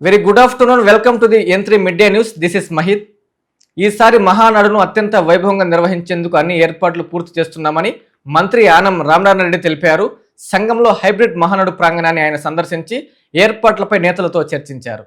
Very good afternoon. Welcome to the N3 mid day news. This is Mahith. ఈసారి మహానాడును అత్యంత వైభవంగా నిర్వహించేందుకు అన్ని ఏర్పాట్లు పూర్తి చేస్తున్నామని మంత్రి ఆనం రామనారాయణ రెడ్డి తెలిపారు. సంఘంలో హైబ్రిడ్ మహానాడు ప్రాంగణాన్ని ఆయన సందర్శించి ఏర్పాట్లపై నేతలతో చర్చించారు.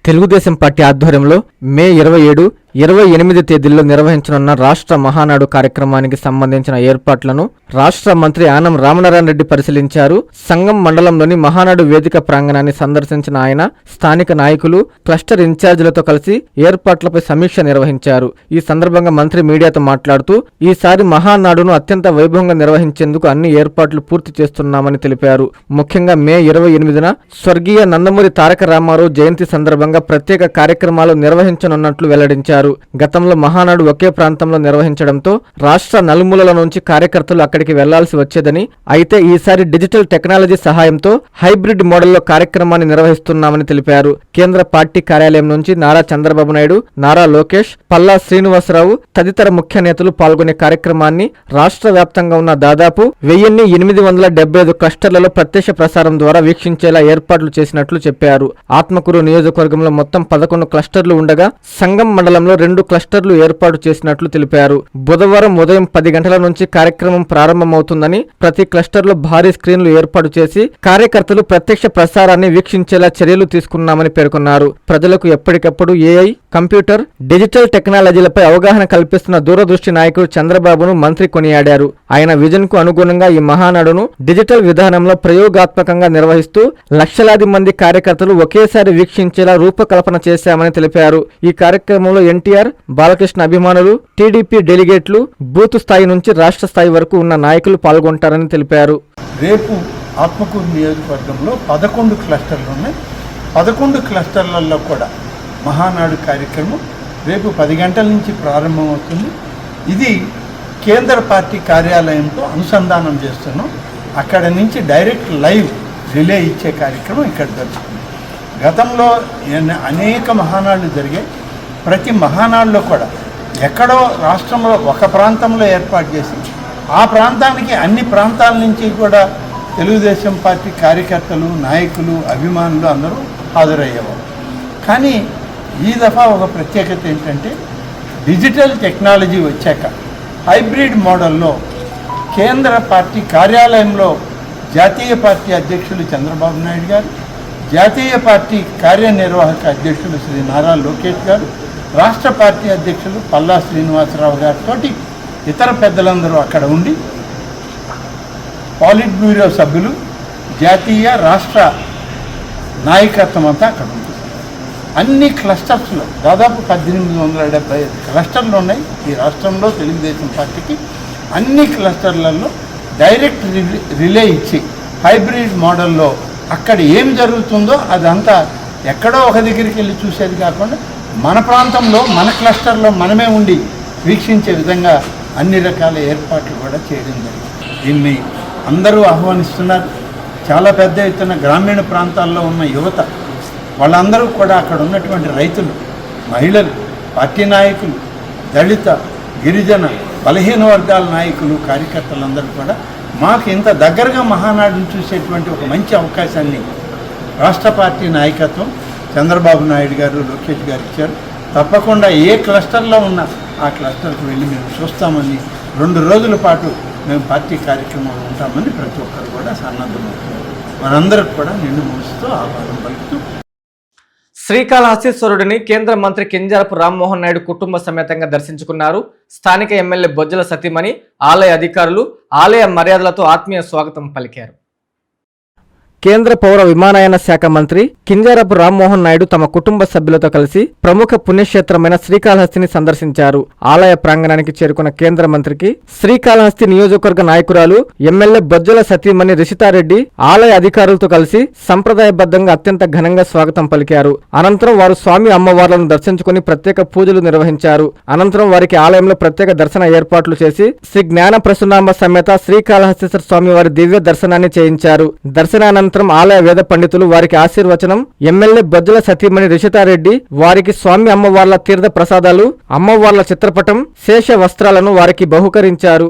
తెలుగుదేశం పార్టీ ఆధ్వర్యంలో మే 27, 28 తేదీల్లో నిర్వహించనున్న రాష్ట్ర మహానాడు కార్యక్రమానికి సంబంధించిన ఏర్పాట్లను రాష్ట్ర మంత్రి ఆనం రామనారాయణ రెడ్డి పరిశీలించారు. సంగం మండలంలోని మహానాడు వేదిక ప్రాంగణాన్ని సందర్శించిన ఆయన స్థానిక నాయకులు, క్లస్టర్ ఇన్ఛార్జీలతో కలిసి ఏర్పాట్లపై సమీక్ష నిర్వహించారు. ఈ సందర్భంగా మంత్రి మీడియాతో మాట్లాడుతూ ఈసారి మహానాడును అత్యంత వైభవంగా నిర్వహించేందుకు అన్ని ఏర్పాట్లు పూర్తి చేస్తున్నామని తెలిపారు. ముఖ్యంగా మే 28న స్వర్గీయ నందమూరి తారక రామారావు జయంతి సందర్భంగా ప్రత్యేక కార్యక్రమాలు నిర్వహించనున్నట్లు వెల్లడించారు. గతంలో మహానాడు ఒకే ప్రాంతంలో నిర్వహించడంతో రాష్ట్ర నలుమూలల నుంచి కార్యకర్తలు అక్కడికి వెళ్లాల్సి వచ్చేదని, అయితే ఈసారి డిజిటల్ టెక్నాలజీ సహాయంతో హైబ్రిడ్ మోడల్లో కార్యక్రమాన్ని నిర్వహిస్తున్నామని తెలిపారు. కేంద్ర పార్టీ కార్యాలయం నుంచి నారా చంద్రబాబు నాయుడు, నారా లోకేష్, పల్లా శ్రీనివాసరావు తదితర ముఖ్య నేతలు పాల్గొనే కార్యక్రమాన్ని రాష్ట్ర వ్యాప్తంగా ఉన్న దాదాపు 1875 క్లస్టర్లలో ప్రత్యక్ష ప్రసారం ద్వారా వీక్షించేలా ఏర్పాట్లు చేసినట్లు చెప్పారు. ఆత్మకూరు నియోజకవర్గంలో మొత్తం 11 క్లస్టర్లు ఉండగా సంగం మండలంలో 2 క్లస్టర్లు ఏర్పాటు చేసినట్లు తెలిపారు. బుధవారం ఉదయం 10 గంటల నుంచి కార్యక్రమం ప్రారంభమవుతుందని, ప్రతి క్లస్టర్లో భారీ స్క్రీన్లు ఏర్పాటు చేసి కార్యకర్తలు ప్రత్యక్ష ప్రసారాన్ని వీక్షించేలా చర్యలు తీసుకున్నామని పేర్కొన్నారు. ప్రజలకు ఎప్పటికప్పుడు ఏఐ, కంప్యూటర్, డిజిటల్ టెక్నాలజీలపై అవగాహన కల్పిస్తున్న దూరదృష్టి నాయకుడు చంద్రబాబును మంత్రి కొనియాడారు. ఆయన విజన్ కు అనుగుణంగా ఈ మహానాడును డిజిటల్ విధానంలో ప్రయోగాత్మకంగా నిర్వహిస్తూ లక్షలాది మంది కార్యకర్తలు ఒకేసారి వీక్షించేలా రూపకల్పన చేశామని తెలిపారు. ఈ కార్యక్రమంలో ఎన్టీఆర్, బాలకృష్ణ అభిమానులు, టీడీపీ డెలిగేట్లు, బూత్ స్థాయి నుంచి రాష్ట్ర స్థాయి వరకు ఉన్న నాయకులు పాల్గొంటారని తెలిపారు. రేపు ఆత్మకూరు నియోజకవర్గంలో 11 క్లస్టర్లు ఉన్నాయి. 11 క్లస్టర్లలో కూడా మహానాడు కార్యక్రమం రేపు 10 గంటల నుంచి ప్రారంభమవుతుంది. ఇది కేంద్ర పార్టీ కార్యాలయంతో అనుసంధానం చేస్తున్నాం. అక్కడ నుంచి డైరెక్ట్ లైవ్ రిలే ఇచ్చే కార్యక్రమం ఇక్కడ జరుగుతుంది. గతంలో అనేక మహానాడులు జరిగాయి. ప్రతి మహానాడులో కూడా ఎక్కడో రాష్ట్రంలో ఒక ప్రాంతంలో ఏర్పాటు చేసి ఆ ప్రాంతానికి అన్ని ప్రాంతాల నుంచి కూడా తెలుగుదేశం పార్టీ కార్యకర్తలు, నాయకులు, అభిమానులు అందరూ హాజరయ్యేవారు. కానీ ఈ దఫా ఒక ప్రత్యేకత ఏంటంటే డిజిటల్ టెక్నాలజీ వచ్చాక హైబ్రిడ్ మోడల్లో కేంద్ర పార్టీ కార్యాలయంలో జాతీయ పార్టీ అధ్యక్షులు చంద్రబాబు నాయుడు గారు, జాతీయ పార్టీ కార్యనిర్వాహక అధ్యక్షులు శ్రీ నారా లోకేష్ గారు, రాష్ట్ర పార్టీ అధ్యక్షులు పల్లా శ్రీనివాసరావు గారితో ఇతర పెద్దలందరూ అక్కడ ఉండి, పాలిట్ బ్యూరో సభ్యులు, జాతీయ రాష్ట్ర నాయకత్వం అంతా అక్కడ ఉంది. అన్ని క్లస్టర్స్లో దాదాపు 1875 క్లస్టర్లు ఉన్నాయి ఈ రాష్ట్రంలో. తెలుగుదేశం పార్టీకి అన్ని క్లస్టర్లలో డైరెక్ట్ రిలే ఇచ్చి హైబ్రిడ్ మోడల్లో అక్కడ ఏం జరుగుతుందో అదంతా ఎక్కడో ఒక దగ్గరికి వెళ్ళి చూసేది కాకుండా మన ప్రాంతంలో, మన క్లస్టర్లో మనమే ఉండి వీక్షించే విధంగా అన్ని రకాల ఏర్పాట్లు కూడా చేయడం జరిగింది. దీన్ని అందరూ ఆహ్వానిస్తున్నారు. చాలా పెద్ద ఎత్తున గ్రామీణ ప్రాంతాల్లో ఉన్న యువత, వాళ్ళందరూ కూడా అక్కడ ఉన్నటువంటి రైతులు, మహిళలు, పార్టీ నాయకులు, దళిత, గిరిజన, బలహీన వర్గాల నాయకులు, కార్యకర్తలందరూ కూడా మాకు ఇంత దగ్గరగా మహానాడును చూసేటువంటి ఒక మంచి అవకాశాన్ని రాష్ట్ర పార్టీ నాయకత్వం చంద్రబాబు నాయుడు గారు, లోకేష్ గారు ఇచ్చారు. తప్పకుండా ఏ క్లస్టర్లో ఉన్నా ఆ క్లస్టర్కి వెళ్ళి మేము చూస్తామని, 2 రోజుల పాటు మేము పార్టీ కార్యక్రమాలు ఉంటామని ప్రతి ఒక్కరు కూడా సన్నద్ధమవుతున్నారు. వారందరికి కూడా నిండు మనసుతో ఆహ్వానం పలుకుతూ శ్రీకాళహస్తీశ్వరుడిని కేంద్ర మంత్రి కింజరాపు రామ్మోహన్ నాయుడు కుటుంబ సమేతంగా దర్శించుకున్నారు. స్థానిక ఎమ్మెల్యే బొజ్జల సతీమణి, ఆలయ అధికారులు ఆలయ మర్యాదలతో ఆత్మీయ స్వాగతం పలికారు. కేంద్ర పౌర విమానయాన శాఖ మంత్రి కింజరాపు రామ్మోహన్ నాయుడు తమ కుటుంబ సభ్యులతో కలిసి ప్రముఖ పుణ్యక్షేత్రమైన శ్రీకాళహస్తిని సందర్శించారు. ఆలయ ప్రాంగణానికి చేరుకున్న కేంద్ర మంత్రికి శ్రీకాళహస్తి నియోజకవర్గ నాయకురాలు, ఎమ్మెల్యే బొజ్జల సతీమణి రిషితారెడ్డి ఆలయ అధికారులతో కలిసి సంప్రదాయబద్ధంగా అత్యంత ఘనంగా స్వాగతం పలికారు. అనంతరం వారు స్వామి అమ్మవార్లను దర్శించుకుని ప్రత్యేక పూజలు నిర్వహించారు. అనంతరం వారికి ఆలయంలో ప్రత్యేక దర్శన ఏర్పాట్లు చేసి శ్రీ జ్ఞాన ప్రసునామ సమేత శ్రీకాళహస్తీశ్వర స్వామి వారి దివ్య దర్శనాన్ని చేయించారు. దర్శనానంతరం ఆలయ వేద పండితులు వారికి ఆశీర్వచనం, ఎమ్మెల్యే బొజ్జల సతీమణి రిషితారెడ్డి వారికి స్వామి అమ్మవార్ల తీర్థ ప్రసాదాలు, అమ్మవార్ల చిత్రపటం, శేష వస్త్రాలను వారికి బహుకరించారు.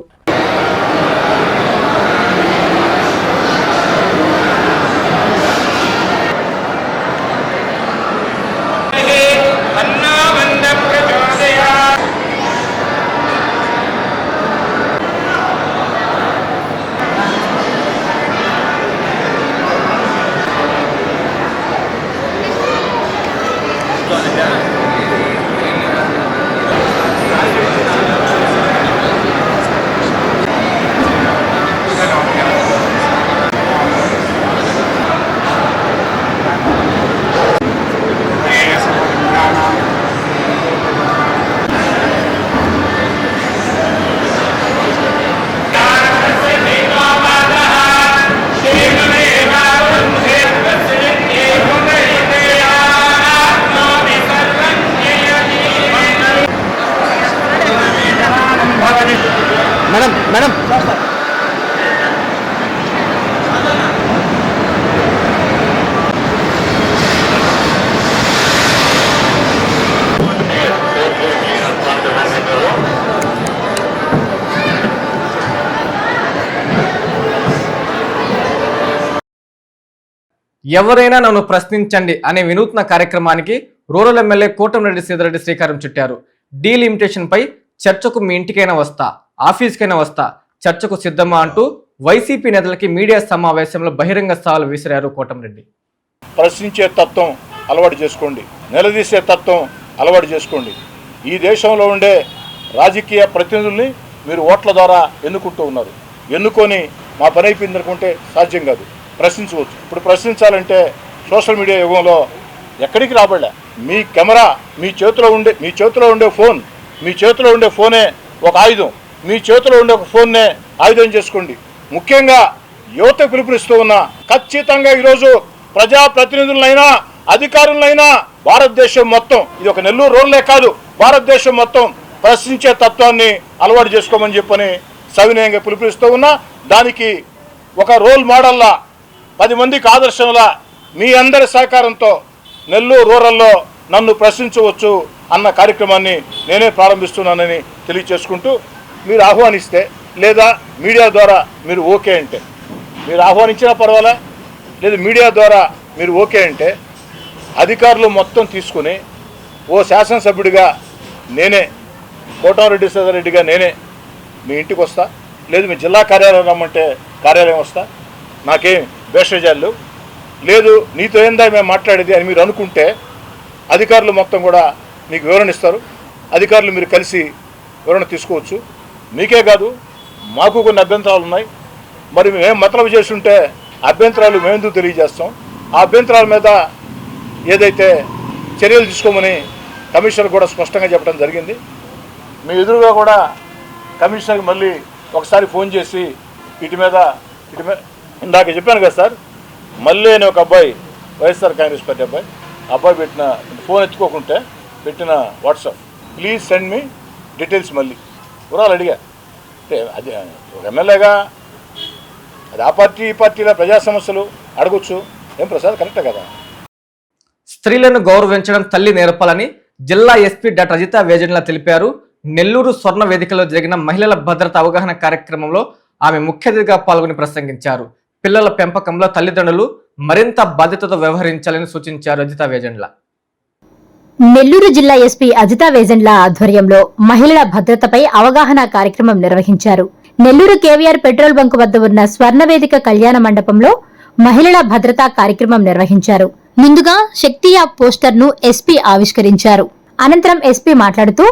ఎవరైనా నన్ను ప్రశ్నించండి అనే వినూత్న కార్యక్రమానికి రూరల్ ఎమ్మెల్యే కోటంరెడ్డి సీతారెడ్డి శ్రీకారం చుట్టారు. డీలిమిటేషన్ పై చర్చకు మీ ఇంటికైనా వస్తా, ఆఫీస్కైనా వస్తా, చర్చకు సిద్ధమా అంటూ వైసీపీ నేతలకి మీడియా సమావేశంలో బహిరంగ సవాల్ విసిరారు కోటంరెడ్డి. ప్రశ్నించే తత్వం అలవాటు చేసుకోండి, నిలదీసే తత్వం అలవాటు చేసుకోండి. ఈ దేశంలో ఉండే రాజకీయ ప్రతినిధుల్ని మీరు ఓట్ల ద్వారా ఎన్నుకుంటూ ఉన్నారు. ఎన్నుకొని మా పని అయిపోయింది అనుకుంటే సాధ్యం కాదు. ప్రశ్నించవచ్చు. ఇప్పుడు ప్రశ్నించాలంటే సోషల్ మీడియా యుగంలో ఎక్కడికి రాబడలే. మీ కెమెరా మీ చేతిలో ఉండే ఫోనే ఒక ఆయుధం. మీ చేతిలో ఉండే ఒక ఫోన్నే ఆయుధం చేసుకోండి. ముఖ్యంగా యువత పిలుపునిస్తూ ఉన్నా, ఖచ్చితంగా ఈరోజు ప్రజాప్రతినిధులైనా అధికారులైనా భారతదేశం మొత్తం, ఇది ఒక నెల్లూరు రోడ్లే కాదు, భారతదేశం మొత్తం ప్రశ్నించే తత్వాన్ని అలవాటు చేసుకోమని చెప్పని సవినయంగా పిలుపునిస్తూ ఉన్నా. దానికి ఒక రోల్ మోడల్లా 10 మందికి ఆదర్శంలా మీ అందరి సహకారంతో నెల్లూరు రూరల్లో నన్ను ప్రశ్నించవచ్చు అన్న కార్యక్రమాన్ని నేనే ప్రారంభిస్తున్నానని తెలియచేసుకుంటూ, మీరు ఆహ్వానిస్తే లేదా మీడియా ద్వారా మీరు ఓకే అంటే, మీరు ఆహ్వానించినా పర్వాలా, లేదా మీడియా ద్వారా మీరు ఓకే అంటే అధికారులు మొత్తం తీసుకుని ఓ శాసనసభ్యుడిగా నేనే, కోటంరెడ్డి సీతారెడ్డిగా నేనే మీ ఇంటికి వస్తా, లేదు మీ జిల్లా కార్యాలయం రమ్మంటే కార్యాలయం వస్తా. నాకేం భేషజాలు లేదు, నీతో ఏందా మేము మాట్లాడేది అని మీరు అనుకుంటే అధికారులు మొత్తం కూడా మీకు వివరణ ఇస్తారు. అధికారులు మీరు కలిసి వివరణ తీసుకోవచ్చు. మీకే కాదు, మాకు కొన్ని అభ్యంతరాలు ఉన్నాయి. మరి మేము మతలబు చేసి ఉంటే అభ్యంతరాలు మేమెందుకు తెలియజేస్తాం. ఆ అభ్యంతరాల మీద ఏదైతే చర్యలు తీసుకోమని కమిషనర్ కూడా స్పష్టంగా చెప్పడం జరిగింది. మీ ఎదురుగా కూడా కమిషనర్కి మళ్ళీ ఒకసారి ఫోన్ చేసి వీటి మీద ఇందాక చెప్పాను కదా సార్, మళ్ళీ అని ఒక అబ్బాయి, వైఎస్ఆర్ కాంగ్రెస్ పార్టీ అబ్బాయి పెట్టిన ఫోన్ ఎత్తుకోకుంటే పెట్టిన WhatsApp, please send me details, మళ్ళీ వివరాలు అడిగా. అంటే అది ఒక ఎమ్మెల్యేగా అది ఆ పార్టీ ఈ పార్టీలో ప్రజా సమస్యలు అడగొచ్చు. ఏం ప్రసాద్ కరెక్టే కదా. స్త్రీలను గౌరవించడం తల్లి నేర్పాలని జిల్లా ఎస్పీ డాక్టర్ అజితా వేజన్ల తెలిపారు. నెల్లూరు స్వర్ణ వేదికలో జరిగిన మహిళల భద్రత అవగాహన కార్యక్రమంలో ఆమె ముఖ్య అతిథిగా పాల్గొని ప్రసంగించారు. పిల్లల పెంపకంలో తల్లిదండ్రులు మరింత బాధ్యతతో వ్యవహరించాలని సూచించారు అజితా వేజన్ల. నెల్లూరు జిల్లా ఎస్పీ అజితా వేజన్ల ఆధ్వర్యంలో మహిళల భద్రతపై అవగాహన కార్యక్రమం నిర్వహించారు. నెల్లూరు కేవీఆర్ పెట్రోల్ బంక్ వద్ద ఉన్న స్వర్ణవేదిక కళ్యాణ మండపంలో మహిళల భద్రతా కార్యక్రమం నిర్వహించారు. ముందుగా శక్తి యాప్ పోస్టర్ ను ఎస్పీ ఆవిష్కరించారు. అనంతరం ఎస్పీ మాట్లాడుతూ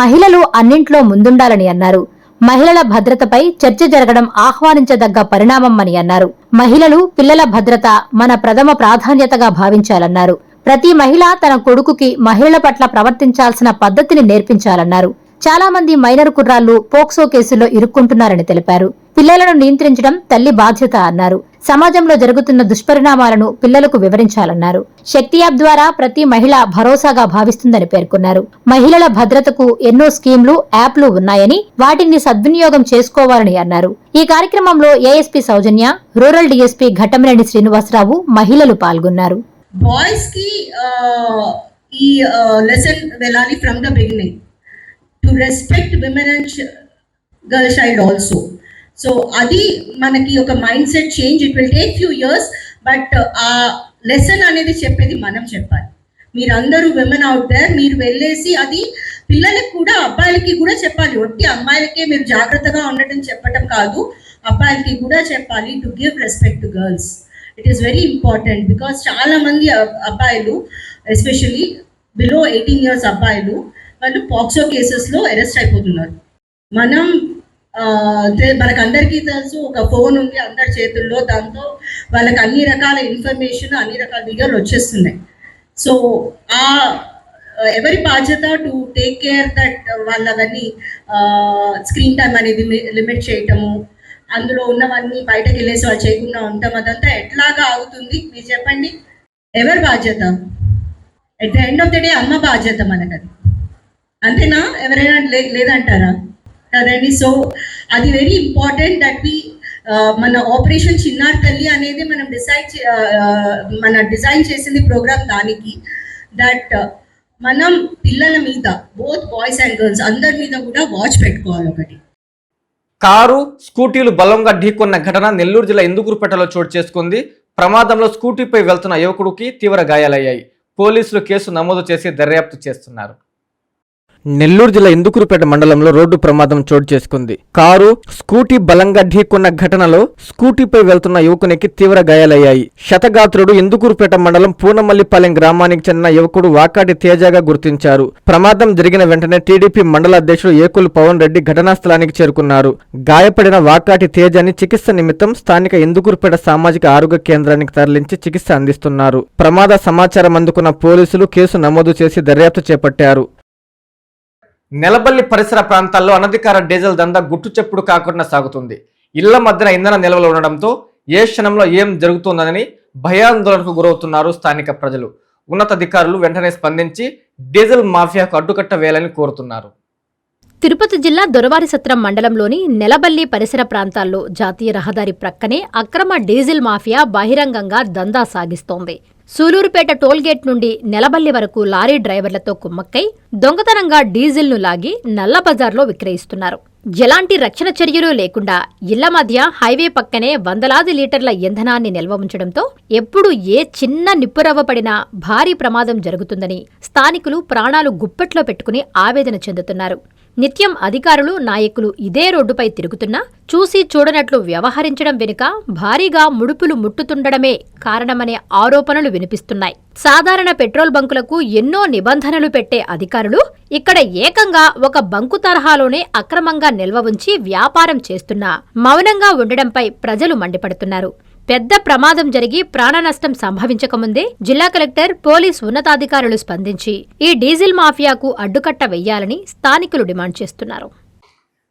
మహిళలు అన్నింట్లో ముందుండాలని అన్నారు. మహిళల భద్రతపై చర్చ జరగడం ఆహ్వానించదగ్గ పరిణామం అని అన్నారు. మహిళలు, పిల్లల భద్రత మన ప్రథమ ప్రాధాన్యతగా భావించాలన్నారు. ప్రతి మహిళ తన కొడుకుకి మహిళల పట్ల ప్రవర్తించాల్సిన పద్ధతిని నేర్పించాలన్నారు. చాలా మంది మైనర్ కుర్రాళ్లు పోక్సో కేసుల్లో ఇరుక్కుంటున్నారని తెలిపారు. పిల్లలను నియంత్రించడం తల్లి బాధ్యత అన్నారు. సమాజంలో జరుగుతున్న దుష్పరిణామాలను పిల్లలకు వివరించాలన్నారు. శక్తి యాప్ ద్వారా ప్రతి మహిళ భరోసాగా భావిస్తుందని పేర్కొన్నారు. మహిళల భద్రతకు ఎన్నో స్కీమ్లు, యాప్లు ఉన్నాయని వాటిని సద్వినియోగం చేసుకోవాలని అన్నారు. ఈ కార్యక్రమంలో ఏఎస్పీ సౌజన్య, రూరల్ డీఎస్పీ ఘట్టమనేని శ్రీనివాసరావు మహిళలు పాల్గొన్నారు. బాయ్స్ కి ఈ లెసన్ వెళ్ళాలి from the beginning to respect women and girl child also. So అది మనకి ఒక mind set change. It will take few years, but ఆ లెసన్ అనేది చెప్పేది మనం చెప్పాలి. మీరందరూ విమెన్ అవుట్ దేర్, మీరు వెళ్ళేసి అది పిల్లలకి కూడా, అబ్బాయిలకి కూడా చెప్పాలి. ఒట్టి అమ్మాయిలకే మీరు జాగ్రత్తగా ఉండటం చెప్పటం కాదు, అబ్బాయిలకి కూడా చెప్పాలి. To give respect to girls, it is very important. Because చాలా మంది అబ్బాయిలు, ఎస్పెషల్లీ బిలో 18 years అబ్బాయిలు, వాళ్ళు పాక్సో కేసెస్లో అరెస్ట్ అయిపోతున్నారు. మనకందరికీ తెలుసు, ఒక ఫోన్ ఉంది అందరి చేతుల్లో, దాంతో వాళ్ళకి అన్ని రకాల ఇన్ఫర్మేషన్, అన్ని రకాల వీడియోలు వచ్చేస్తున్నాయి. సో ఎవరి బాధ్యత టు టేక్ కేర్ దట్ వాళ్ళవన్నీ స్క్రీన్ టైం అనేది లిమిట్ చేయటము, అందులో ఉన్నవన్నీ బయటకు వెళ్ళేసి వాళ్ళు చేయకుండా ఉంటాం. అదంతా ఎట్లాగా ఆగుతుంది మీరు చెప్పండి? ఎవరి బాధ్యత? At the end of the day అమ్మ బాధ్యత మనకది, అంతేనా? ఎవరైనా లేదంటారా? కదండి. సో అది వెరీ ఇంపార్టెంట్ దట్ వి మన ఆపరేషన్ చిన్నారి తల్లి అనేది మనం డిజైన్ చేసింది ప్రోగ్రామ్ దానికి, దట్ మనం పిల్లల మీద, బోత్ బాయ్స్ అండ్ గర్ల్స్ అందరి మీద కూడా వాచ్ పెట్టుకోవాలి. ఒకటి, కారు, స్కూటీలు బలంగా ఢీకొన్న ఘటన నెల్లూరు జిల్లా ఇందుకూరుపేటలో చోటు చేసుకుంది. ప్రమాదంలో స్కూటీపై వెళ్తున్న యువకుడికి తీవ్ర గాయాలయ్యాయి. పోలీసులు కేసు నమోదు చేసి దర్యాప్తు చేస్తున్నారు. నెల్లూరు జిల్లా ఇందుకూరుపేట మండలంలో రోడ్డు ప్రమాదం చోటు చేసుకుంది. కారు స్కూటీ బలంగా ఢీకొన్న ఘటనలో స్కూటీపై వెళ్తున్న యువకునికి తీవ్ర గాయాలయ్యాయి. శతగాత్రుడు ఇందుకూరుపేట మండలం పూనమల్లిపాలెం గ్రామానికి చెందిన యువకుడు వాకాటి తేజగా గుర్తించారు. ప్రమాదం జరిగిన వెంటనే టీడీపీ మండల అధ్యక్షుడు ఏకులు పవన్ రెడ్డి ఘటనా స్థలానికి చేరుకున్నారు. గాయపడిన వాకాటి తేజని చికిత్స నిమిత్తం స్థానిక ఇందుకూరుపేట సామాజిక ఆరోగ్య కేంద్రానికి తరలించి చికిత్స అందిస్తున్నారు. ప్రమాద సమాచారం అందుకున్న పోలీసులు కేసు నమోదు చేసి దర్యాప్తు చేపట్టారు. నెలబల్లి పరిసర ప్రాంతాల్లో అనధికార డీజిల్ దందా గుట్టు చెప్పుడు కాకుండా సాగుతుంది. ఇళ్ల మధ్యన ఇంధన నిల్వలు ఉండడంతో ఏ క్షణంలో ఏం జరుగుతుందని భయాందోళనకు గురవుతున్నారు స్థానిక ప్రజలు. ఉన్నతాధికారులు వెంటనే స్పందించి డీజిల్ మాఫియాకు అడ్డుకట్ట వేయాలని కోరుతున్నారు. తిరుపతి జిల్లా దొరవారిసత్రం మండలంలోని నెలబల్లి పరిసర ప్రాంతాల్లో జాతీయ రహదారి ప్రక్కనే అక్రమ డీజిల్ మాఫియా బహిరంగంగా దందా సాగిస్తోంది. సూలూరుపేట టోల్గేట్ నుండి నెలబల్లి వరకు లారీ డ్రైవర్లతో కుమ్మక్కై దొంగతనంగా డీజిల్ను లాగి నల్లబజార్లో విక్రయిస్తున్నారు. ఎలాంటి రక్షణ చర్యలు లేకుండా ఇళ్ల మధ్య హైవే పక్కనే వందలాది లీటర్ల ఇంధనాన్ని నిల్వ ఉంచడంతో ఎప్పుడు ఏ చిన్న నిప్పురవ్వ పడినా భారీ ప్రమాదం జరుగుతుందని స్థానికులు ప్రాణాలు గుప్పెట్లో పెట్టుకుని ఆవేదన చెందుతున్నారు. నిత్యం అధికారులు నాయకులు ఇదే రోడ్డుపై తిరుగుతున్నా చూసి చూడనట్లు వ్యవహరించడం వెనుక భారీగా ముడుపులు ముట్టుతుండడమే కారణమనే ఆరోపణలు వినిపిస్తున్నాయి. సాధారణ పెట్రోల్ బంకులకు ఎన్నో నిబంధనలు పెట్టే అధికారులు ఇక్కడ ఏకంగా ఒక బంకు తరహాలోనే అక్రమంగా నిల్వ ఉంచి వ్యాపారం చేస్తున్నా మౌనంగా ఉండడంపై ప్రజలు మండిపడుతున్నారు. పెద్ద ప్రమాదం జరిగి ప్రాణనష్టం సంభవించకముందే జిల్లా కలెక్టర్, పోలీస్ ఉన్నతాధికారులు స్పందించి ఈ డీజిల్ మాఫియాకు అడ్డుకట్ట వెయ్యాలని స్థానికులు డిమాండ్ చేస్తున్నారు.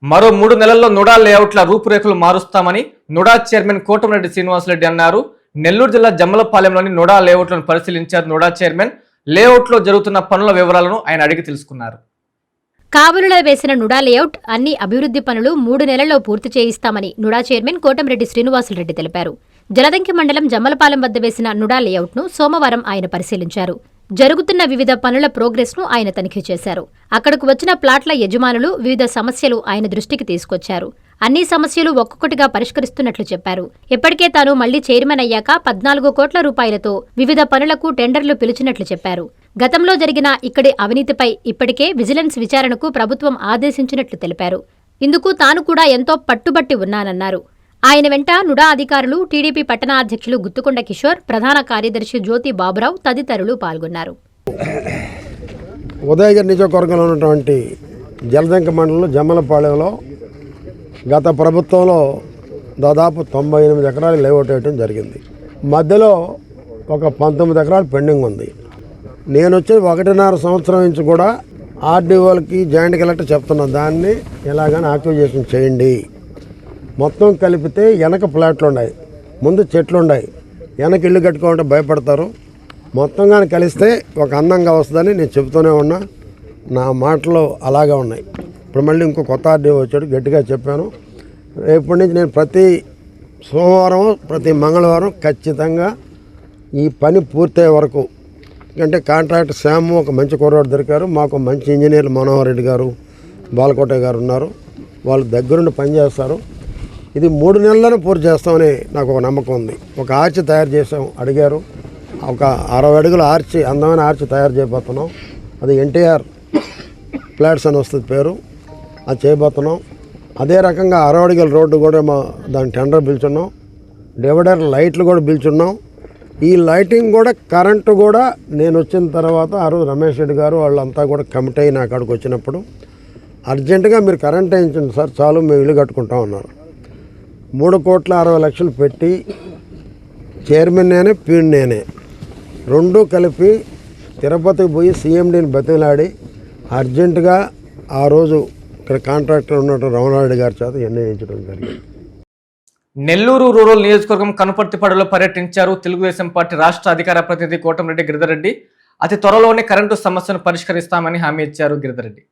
మరో 3 నెలల్లో నుడా లేఅవుట్ల రూపురేఖలు మారుస్తామని నుడా చైర్మన్ కోటమిరెడ్డి శ్రీనివాసరెడ్డి అన్నారు. నెల్లూరు జిల్లా జమ్మలపాలెంలోని నుడా లేఅవుట్లను పరిశీలించారు నుడా చైర్మన్. లేఅవుట్లో జరుగుతున్న పనుల వివరాలను ఆయన అడిగి తెలుసుకున్నారు. కావలులో వేసిన నుడా లేఅవుట్ అన్ని అభివృద్ధి పనులు 3 నెలల్లో పూర్తి చేయిస్తామని నుడా చైర్మన్ కోటమిరెడ్డి శ్రీనివాసరెడ్డి తెలిపారు. జలదంకి మండలం జమ్మలపాలెం వద్ద వేసిన నుడా లేఅవుట్ను సోమవారం ఆయన పరిశీలించారు. జరుగుతున్న వివిధ పనుల ప్రోగ్రెస్ను ఆయన తనిఖీ చేశారు. అక్కడకు వచ్చిన ప్లాట్ల యజమానులు వివిధ సమస్యలు ఆయన దృష్టికి తీసుకొచ్చారు. అన్ని సమస్యలు ఒక్కొక్కటిగా పరిష్కరిస్తున్నట్లు చెప్పారు. ఇప్పటికే తాను మళ్లీ చైర్మన్ అయ్యాక 14 కోట్ల రూపాయలతో వివిధ పనులకు టెండర్లు పిలిచినట్లు చెప్పారు. గతంలో జరిగిన ఇక్కడి అవినీతిపై ఇప్పటికే విజిలెన్స్ విచారణకు ప్రభుత్వం ఆదేశించినట్లు తెలిపారు. ఇందుకు తాను కూడా ఎంతో పట్టుబట్టి ఉన్నానన్నారు. ఆయన వెంట నుడా అధికారులు, టీడీపీ పట్టణ అధ్యక్షులు గుత్తుకొండ కిషోర్, ప్రధాన కార్యదర్శి జ్యోతి బాబురావు తదితరులు పాల్గొన్నారు. ఉదయగిరి నియోజకవర్గంలో ఉన్నటువంటి జలదంక మండలంలో జమ్మలపాలెంలో గత ప్రభుత్వంలో దాదాపు 98 ఎకరాలు లేఅవుట్ వేయడం జరిగింది. మధ్యలో ఒక 19 ఎకరాలు పెండింగ్ ఉంది. నేను వచ్చి 1.5 సంవత్సరం నుంచి కూడా ఆర్డీఓలకి, జాయింట్ కలెక్టర్ చెప్తున్నా దాన్ని ఎలాగైనా యాక్టివేషన్ చేయండి. మొత్తం కలిపితే వెనక ప్లాట్లు ఉన్నాయి, ముందు చెట్లు ఉన్నాయి, వెనక ఇల్లు కట్టుకోవాలంటే భయపడతారు. మొత్తంగా కలిస్తే ఒక అందంగా వస్తుందని నేను చెబుతూనే ఉన్నా. నా మాటలు అలాగే ఉన్నాయి. ఇప్పుడు మళ్ళీ ఇంకో కొత్త ఆర్డీఓ వచ్చాడు, గట్టిగా చెప్పాను. రేపటి నుంచి నేను ప్రతి సోమవారం, ప్రతి మంగళవారం ఖచ్చితంగా ఈ పని పూర్తయ్యే వరకు, ఎందుకంటే కాంట్రాక్టర్ శ్యాము ఒక మంచి కుర్రాడు దొరికారు, మాకు మంచి ఇంజనీర్లు మనోహర్ రెడ్డి గారు, బాలకోట గారు ఉన్నారు. వాళ్ళు దగ్గరుండి పనిచేస్తారు. ఇది 3 నెలల్లోనే పూర్తి చేస్తామని నాకు ఒక నమ్మకం ఉంది. ఒక ఆర్చి తయారు చేసాం, అడిగారు. ఒక 60 అడుగుల ఆర్చి, అందమైన ఆర్చి తయారు చేయబోతున్నాం. అది ఎన్టీఆర్ ఫ్లాట్స్ అని వస్తుంది పేరు, అది చేయబోతున్నాం. అదే రకంగా 60 అడుగుల రోడ్డు కూడా దాని టెండర్ పిలుచున్నాం. డివైడర్ లైట్లు కూడా పిలుచున్నాం. ఈ లైటింగ్ కూడా, కరెంటు కూడా నేను వచ్చిన తర్వాత ఆ రోజు రమేష్ రెడ్డి గారు వాళ్ళంతా కూడా కమిటీ అయ్యి నా కాడికి వచ్చినప్పుడు అర్జెంటుగా మీరు కరెంట్ వేయించండి సార్, చాలు మేము ఇల్లు కట్టుకుంటాం అన్నారు. 3,60,00,000 పెట్టి చైర్మన్ నేనే, పీడ్ నేనే, రెండూ కలిపి తిరుపతికి పోయి సీఎండీని బతిలాడి అర్జెంటుగా ఆ రోజు ఇక్కడ కాంట్రాక్టర్ ఉన్నట్టు రమణారెడ్డి గారి చేత నిర్ణయించడం జరిగింది. నెల్లూరు రూరల్ నియోజకవర్గం కనుపర్తిపాడులో పర్యటించారు తెలుగుదేశం పార్టీ రాష్ట్ర అధికార ప్రతినిధి కోటమిరెడ్డి గిరిధర్రెడ్డి. అతి త్వరలోనే కరెంటు సమస్యను పరిష్కరిస్తామని హామీ ఇచ్చారు గిరిధర్రెడ్డి.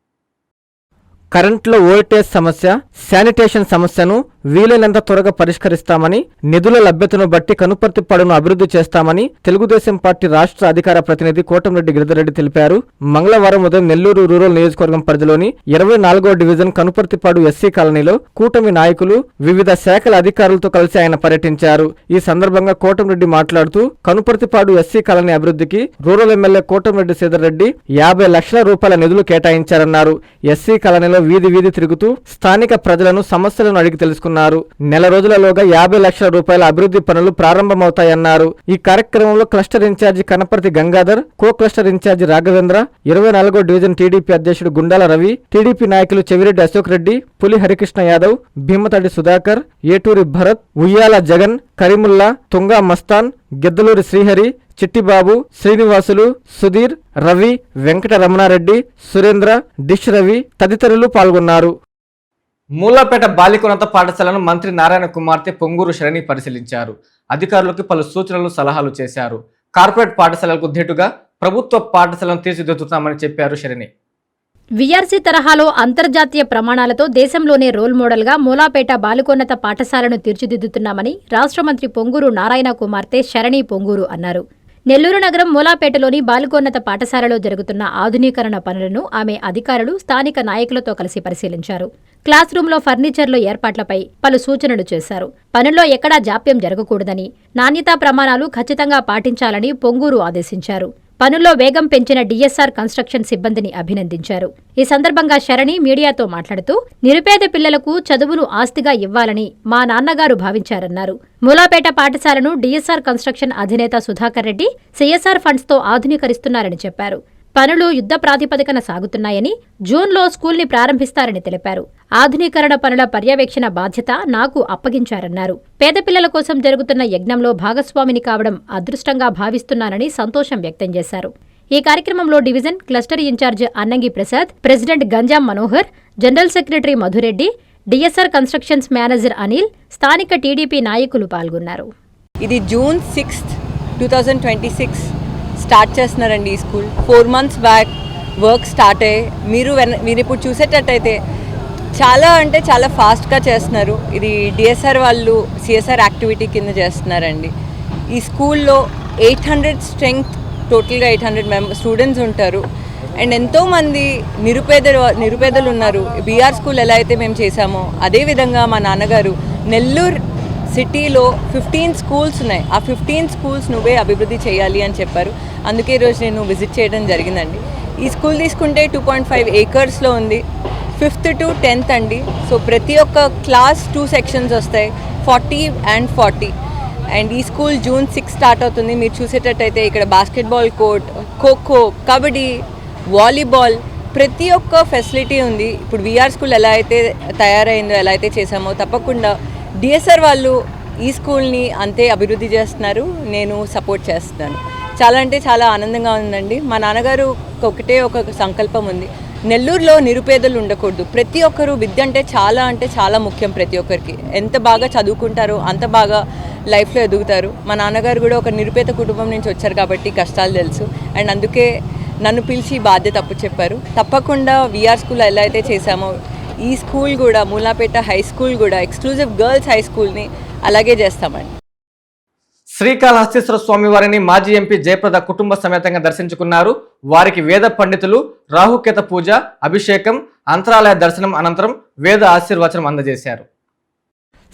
కరెంటులో వోల్టేజ్ సమస్య, శానిటేషన్ సమస్యను వీలైనంత త్వరగా పరిష్కరిస్తామని, నిధుల లభ్యతను బట్టి కనుపర్తిపాడును అభివృద్ధి చేస్తామని తెలుగుదేశం పార్టీ రాష్ట్ర అధికార ప్రతినిధి కోటంరెడ్డి గిరిధర్రెడ్డి తెలిపారు. మంగళవారం ఉదయం నెల్లూరు రూరల్ నియోజకవర్గం పరిధిలోని 24వ డివిజన్ కనుపర్తిపాడు ఎస్సీ కాలనీలో కూటమి నాయకులు, వివిధ శాఖల అధికారులతో కలిసి ఆయన పర్యటించారు. ఈ సందర్భంగా కోటంరెడ్డి మాట్లాడుతూ కనుపర్తిపాడు ఎస్సీ కాలనీ అభివృద్ధికి రూరల్ ఎమ్మెల్యే కోటంరెడ్డి శ్రీధర్రెడ్డి 50 లక్షల రూపాయల నిధులు కేటాయించారన్నారు. ఎస్సీ కాలనీలో వీధి వీధి తిరుగుతూ స్థానిక ప్రజలను సమస్యలను అడిగి తెలుసుకున్నారు. నెల రోజులలోగా 50 లక్షల రూపాయల అభివృద్ధి పనులు ప్రారంభమవుతాయన్నారు. ఈ కార్యక్రమంలో cluster incharge Kanaparthi Gangadhar, co cluster incharge Raghavendra, 24వ డివిజన్ టీడీపీ అధ్యక్షుడు గుండాల రవి, టీడీపీ నాయకులు చెవిరెడ్డి అశోక్ రెడ్డి, పులి హరికృష్ణ యాదవ్, భీమతడి సుధాకర్, ఏటూరి భరత్, ఉయ్యాల జగన్, కరీముల్లా, తుంగా మస్తాన్, గిద్దలూరి శ్రీహరి, చిట్టిబాబు, శ్రీనివాసులు, సుధీర్, రవి, వెంకట రమణారెడ్డి, సురేంద్ర, డిష్ రవి తదితరులు పాల్గొన్నారు. మూలాపేట బాలికోన్నత పాఠశాలను మంత్రి నారాయణ కుమార్తె పొంగూరు శరణి పరిశీలించారు. అధికారులకు పలు సూచనలు, సలహాలు చేశారు. కార్పొరేట్ పాఠశాలలకు ధీటుగా ప్రభుత్వ పాఠశాలను తీర్చిదిద్దుతామని చెప్పారు శరణి. వీఆర్సీ తరహాలో అంతర్జాతీయ ప్రమాణాలతో దేశంలోనే రోల్ మోడల్గా మూలాపేట బాలికోన్నత పాఠశాలను తీర్చిదిద్దుతున్నామని రాష్ట్ర మంత్రి పొంగూరు నారాయణ కుమార్తె శరణి పొంగూరు అన్నారు. నెల్లూరు నగరం మూలాపేటలోని బాలికోన్నత పాఠశాలలో జరుగుతున్న ఆధునీకరణ పనులను ఆమె అధికారులు, స్థానిక నాయకులతో కలిసి పరిశీలించారు. క్లాస్ రూంలో ఫర్నిచర్ల ఏర్పాట్లపై పలు సూచనలు చేశారు. పనుల్లో ఎక్కడా జాప్యం జరగకూడదని, నాణ్యతా ప్రమాణాలు ఖచ్చితంగా పాటించాలని పొంగూరు ఆదేశించారు. పనుల్లో వేగం పెంచిన డీఎస్ఆర్ కన్స్ట్రక్షన్ సిబ్బందిని అభినందించారు. ఈ సందర్భంగా శరణి మీడియాతో మాట్లాడుతూ నిరుపేద పిల్లలకు చదువును ఆస్తిగా ఇవ్వాలని మా నాన్నగారు భావించారన్నారు. మూలాపేట పాఠశాలను డీఎస్ఆర్ కన్స్ట్రక్షన్ అధినేత సుధాకర్ రెడ్డి సిఎస్ఆర్ ఫండ్స్తో ఆధునీకరిస్తున్నారని చెప్పారు. పనులు యుద్ధ ప్రాతిపదికన సాగుతున్నాయని, జూన్లో స్కూల్ని ప్రారంభిస్తారని తెలిపారు. ఆధునీకరణ పనుల పర్యవేక్షణ బాధ్యత నాకు అప్పగించారన్నారు. పేద పిల్లల కోసం జరుగుతున్న యజ్ఞంలో భాగస్వామిని కావడం అదృష్టంగా భావిస్తున్నానని సంతోషం వ్యక్తం చేశారు. ఈ కార్యక్రమంలో division cluster incharge Annangi Prasad, president Ganjam Manohar, general secretary Madhureddy, DSR constructions manager Anil, స్థానిక టీడీపీ నాయకులు పాల్గొన్నారు. ఇది June 6, 2026 స్టార్ట్ చేస్తున్నారండి ఈ school. 4 months back work start అయ్యి మీరు ఇప్పుడు చూసేటట్టయితే చాలా అంటే చాలా ఫాస్ట్గా చేస్తున్నారు. ఇది డిఎస్ఆర్ వాళ్ళు సిఎస్ఆర్ యాక్టివిటీ కింద చేస్తున్నారండి. ఈ స్కూల్లో 800 స్ట్రెంగ్త్, టోటల్గా 800 స్టూడెంట్స్ ఉంటారు. అండ్ ఎంతోమంది నిరుపేదలు ఉన్నారు. బీఆర్ స్కూల్ ఎలా అయితే మేము చేశామో అదేవిధంగా మా నాన్నగారు నెల్లూరు సిటీలో 15 స్కూల్స్ ఉన్నాయి. ఆ 15 స్కూల్స్ నువ్వే అభివృద్ధి చేయాలి అని చెప్పారు. అందుకే ఈరోజు నేను విజిట్ చేయడం జరిగిందండి. ఈ స్కూల్ తీసుకుంటే 2.5 acresలో ఉంది. 5th to 10th అండి. సో ప్రతి ఒక్క క్లాస్ 2 sections వస్తాయి, 40 and 40. అండ్ ఈ స్కూల్ June 6 స్టార్ట్ అవుతుంది. మీరు చూసేటట్టయితే ఇక్కడ basketball court, kho kho, kabaddi, volleyball ప్రతి ఒక్క ఫెసిలిటీ ఉంది. ఇప్పుడు వీఆర్ స్కూల్ ఎలా అయితే తయారైందో, ఎలా అయితే చేశామో తప్పకుండా డిఎస్ఆర్ వాళ్ళు ఈ స్కూల్ని అంతే అభివృద్ధి చేస్తున్నారు. నేను సపోర్ట్ చేస్తాను. చాలా అంటే చాలా ఆనందంగా ఉందండి. మా నాన్నగారు ఒకటే ఒక సంకల్పం ఉంది, నెల్లూరులో నిరుపేదలు ఉండకూడదు. ప్రతి ఒక్కరు విద్య అంటే చాలా ముఖ్యం. ప్రతి ఒక్కరికి ఎంత బాగా చదువుకుంటారో అంత బాగా లైఫ్లో ఎదుగుతారు. మా నాన్నగారు కూడా ఒక నిరుపేద కుటుంబం నుంచి వచ్చారు కాబట్టి కష్టాలు తెలుసు. అండ్ అందుకే నన్ను పిలిచి బాధ్యత చెప్పారు. తప్పకుండా వీఆర్ స్కూల్ ఎలా అయితే చేశామో ఈ స్కూల్ కూడా, మూలాపేట హై స్కూల్ కూడా ఎక్స్క్లూజివ్ గర్ల్స్ హై స్కూల్ని అలాగే చేస్తామండి. శ్రీకాళహస్తీశ్వర స్వామి వారిని మాజీ ఎంపీ జయప్రద కుటుంబ సమేతంగా దర్శించుకున్నారు. వారికి వేద పండితులు రాహుకేత పూజ, అభిషేకం, అంతరాలయ దర్శనం అనంతరం వేద ఆశీర్వచనం అందజేశారు.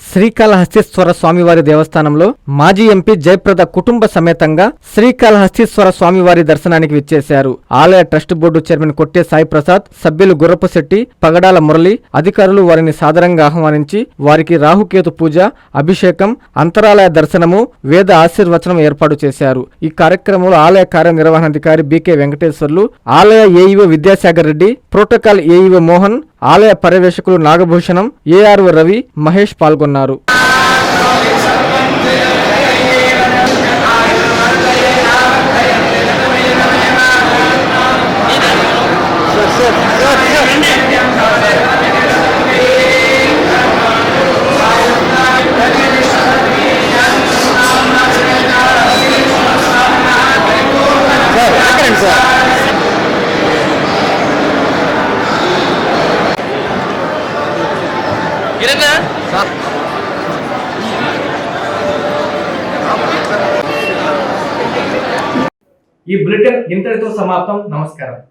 శ్రీకాళహస్తీశ్వర స్వామివారి దేవస్థానంలో మాజీ ఎంపీ జయప్రద కుటుంబ సమేతంగా శ్రీకాళహస్తీశ్వర స్వామివారి దర్శనానికి విచ్చేశారు. ఆలయ ట్రస్ట్ బోర్డు చైర్మన్ కొట్టే సాయి ప్రసాద్, సభ్యులు గుర్రపుశెట్టి, పగడాల మురళి, అధికారులు వారిని సాదరంగా ఆహ్వానించి వారికి రాహుకేతు పూజ, అభిషేకం, అంతరాలయ దర్శనము, వేద ఆశీర్వచనం ఏర్పాటు చేశారు. ఈ కార్యక్రమంలో ఆలయ కార్యనిర్వహణాధికారి బికే వెంకటేశ్వర్లు, ఆలయ AEO Vidyasagar Reddy, protocol AEO Mohan, ఆలయ పర్యవేక్షకులు నాగభూషణం, ఏఆర్ఓ రవి, మహేష్ పాల్గొన్నారు. ఈ బులెటిన్ ఇంతటితో సమాప్తం. నమస్కారం.